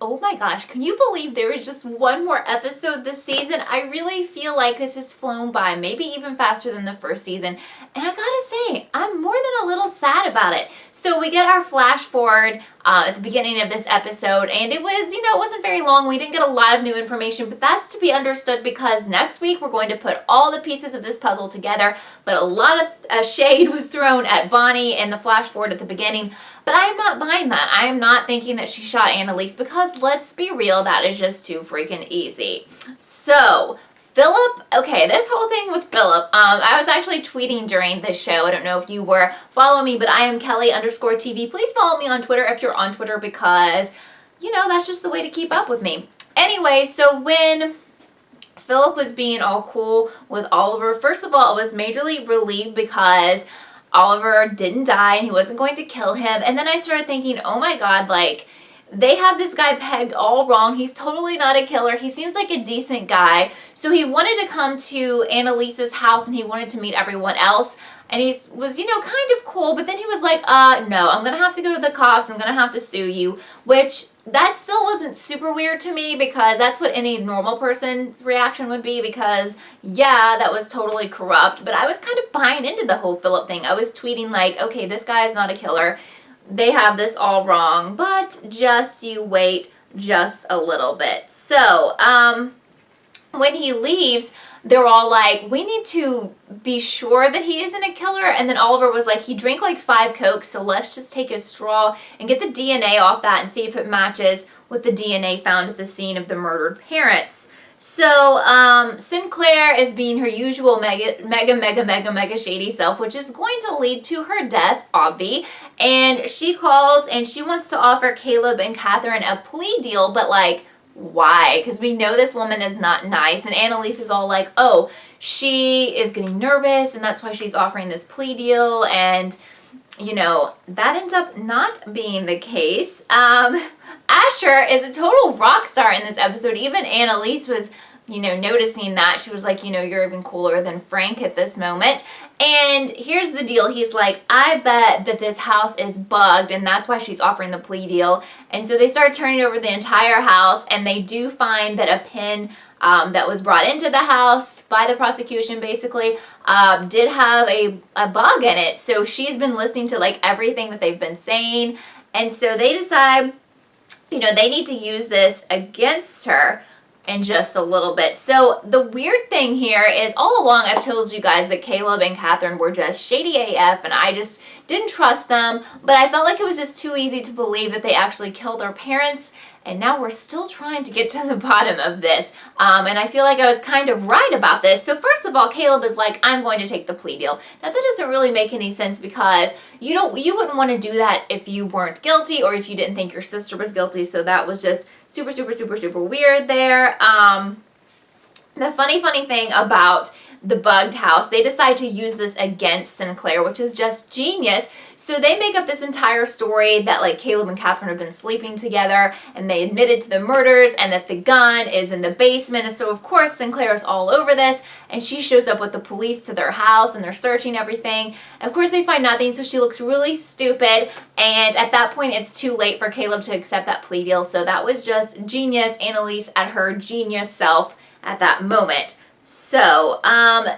oh my gosh, can you believe there is just one more episode this season? I really feel like this has flown by, maybe even faster than the first season. And I gotta say, I'm more than a little sad about it. So we get our flash forward at the beginning of this episode, and it was, it wasn't very long. We didn't get a lot of new information, but that's to be understood because next week we're going to put all the pieces of this puzzle together. But a lot of shade was thrown at Bonnie in the flash forward at the beginning. But I am not buying that. I am not thinking that she shot Annalise because, let's be real, that is just too freaking easy. So, Phillip, okay, this whole thing with Phillip, I was actually tweeting during this show. I don't know if you were following me, but I am Kellie_TV. Please follow me on Twitter if you're on Twitter because, that's just the way to keep up with me. Anyway, so when Phillip was being all cool with Oliver, first of all, I was majorly relieved because Oliver didn't die and he wasn't going to kill him. And then I started thinking, oh my God, they have this guy pegged all wrong. He's totally not a killer. He seems like a decent guy. So he wanted to come to Annalise's house and he wanted to meet everyone else. And he was, kind of cool. But then he was like, no, I'm going to have to go to the cops. I'm going to have to sue you. Which, that still wasn't super weird to me because that's what any normal person's reaction would be because, yeah, that was totally corrupt. But I was kind of buying into the whole Phillip thing. I was tweeting like, okay, this guy is not a killer. They have this all wrong. But just you wait just a little bit. So, when he leaves, they're all like, we need to be sure that he isn't a killer. And then Oliver was like, he drank like 5 Cokes, so let's just take a straw and get the DNA off that and see if it matches with the DNA found at the scene of the murdered parents. So Sinclair is being her usual mega shady self, which is going to lead to her death, obvi. And she calls and she wants to offer Caleb and Catherine a plea deal, but why? Because we know this woman is not nice. And Annalise is all like, oh, she is getting nervous and that's why she's offering this plea deal. And, that ends up not being the case. Asher is a total rock star in this episode. Even Annalise was, noticing that. She was like, you're even cooler than Frank at this moment. And here's the deal. He's like, I bet that this house is bugged and that's why she's offering the plea deal. And so they start turning over the entire house and they do find that a pin that was brought into the house by the prosecution basically did have a bug in it. So she's been listening to everything that they've been saying. And so they decide, they need to use this against her in just a little bit. So the weird thing here is all along I've told you guys that Caleb and Catherine were just shady AF and I just didn't trust them, but I felt like it was just too easy to believe that they actually killed their parents. And now we're still trying to get to the bottom of this. And I feel like I was kind of right about this. So first of all, Caleb is like, I'm going to take the plea deal. Now that doesn't really make any sense because you wouldn't want to do that if you weren't guilty or if you didn't think your sister was guilty. So that was just super, super, super, super weird there. The funny thing about the bugged house, they decide to use this against Sinclair, which is just genius. So they make up this entire story that Caleb and Catherine have been sleeping together and they admitted to the murders and that the gun is in the basement. And so of course Sinclair is all over this and she shows up with the police to their house and they're searching everything. Of course they find nothing, so she looks really stupid. And at that point it's too late for Caleb to accept that plea deal. So that was just genius. Annalise at her genius self at that moment. So,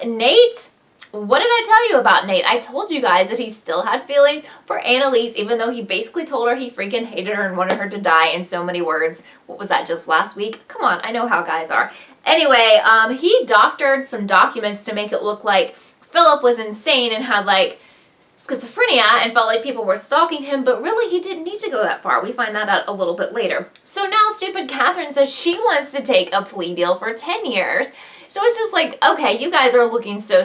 Nate, what did I tell you about Nate? I told you guys that he still had feelings for Annalise, even though he basically told her he freaking hated her and wanted her to die in so many words. What was that, just last week? Come on, I know how guys are. Anyway, he doctored some documents to make it look like Phillip was insane and had, schizophrenia and felt like people were stalking him, but really he didn't need to go that far. We find that out a little bit later. So now stupid Catherine says she wants to take a plea deal for 10 years. So it's just like, okay, you guys are looking so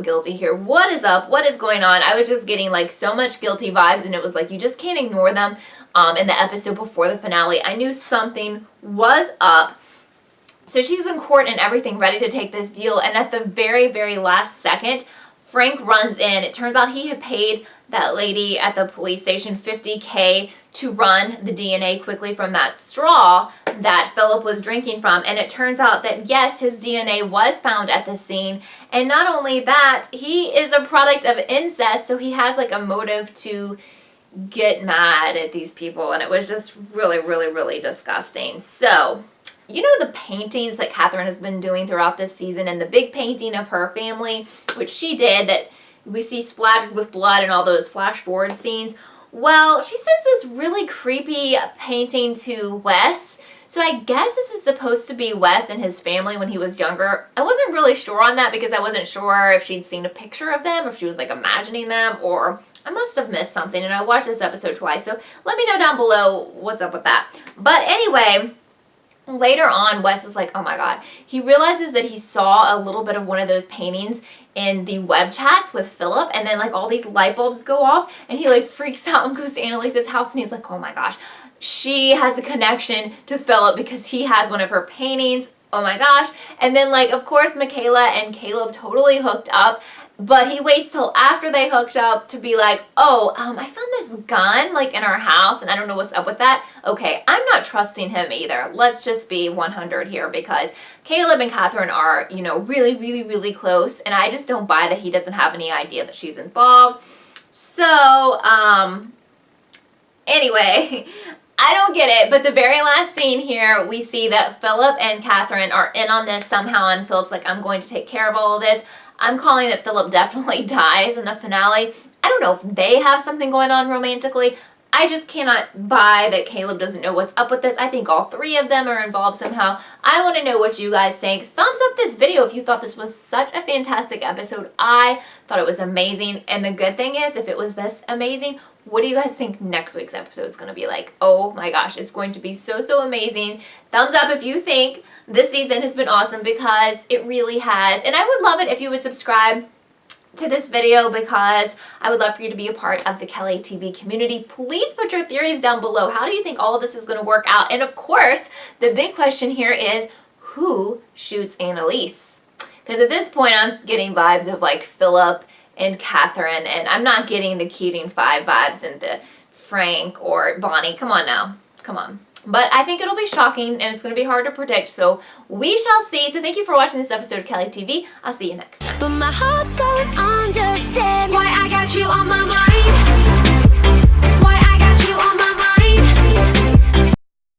guilty here. What is up? What is going on? I was just getting so much guilty vibes and it was like, you just can't ignore them. In the episode before the finale, I knew something was up. So she's in court and everything ready to take this deal. And at the very last second, Frank runs in. It turns out he had paid that lady at the police station $50K to run the DNA quickly from that straw that Phillip was drinking from. And it turns out that yes, his DNA was found at the scene. And not only that, he is a product of incest, so he has a motive to get mad at these people, and it was just really, really, really disgusting. So, you know the paintings that Catherine has been doing throughout this season, and the big painting of her family, which she did, that we see splattered with blood in all those flash forward scenes? Well, she sends this really creepy painting to Wes. So I guess this is supposed to be Wes and his family when he was younger. I wasn't really sure on that because I wasn't sure if she'd seen a picture of them, or if she was like imagining them, or I must have missed something, and I watched this episode twice. So let me know down below what's up with that. But anyway, later on, Wes is like, oh my God. He realizes that he saw a little bit of one of those paintings in the web chats with Phillip, and then like all these light bulbs go off, and he like freaks out and goes to Annalise's house, and he's like, oh my gosh, she has a connection to Phillip because he has one of her paintings. Oh my gosh. And then like, of course, Michaela and Caleb totally hooked up, but he waits till after they hooked up to be like, oh, I found this gun like in our house and I don't know what's up with that. Okay, I'm not trusting him either. Let's just be 100 here, because Caleb and Catherine are, you know, really, really, really close, and I just don't buy that he doesn't have any idea that she's involved. So, anyway, I don't get it, but the very last scene here, we see that Phillip and Catherine are in on this somehow, and Phillip's like, I'm going to take care of all of this. I'm calling that Phillip definitely dies in the finale. I don't know if they have something going on romantically. I just cannot buy that Caleb doesn't know what's up with this. I think all three of them are involved somehow. I want to know what you guys think. Thumbs up this video if you thought this was such a fantastic episode. I thought it was amazing. And the good thing is, if it was this amazing, what do you guys think next week's episode is going to be like? Oh my gosh, it's going to be so, so amazing. Thumbs up if you think this season has been awesome, because it really has. And I would love it if you would subscribe to this video, because I would love for you to be a part of the Kellie TV community. Please put your theories down below. How do you think all of this is going to work out? And of course, the big question here is, who shoots Annalise? Because at this point, I'm getting vibes of like Phillip and Catherine, and I'm not getting the Keating 5 vibes and the Frank or Bonnie. Come on now. Come on. But I think it'll be shocking, and it's going to be hard to predict, so we shall see. So thank you for watching this episode of Kellie TV. I'll see you next time. But my heart don't understand why I got you on my mind.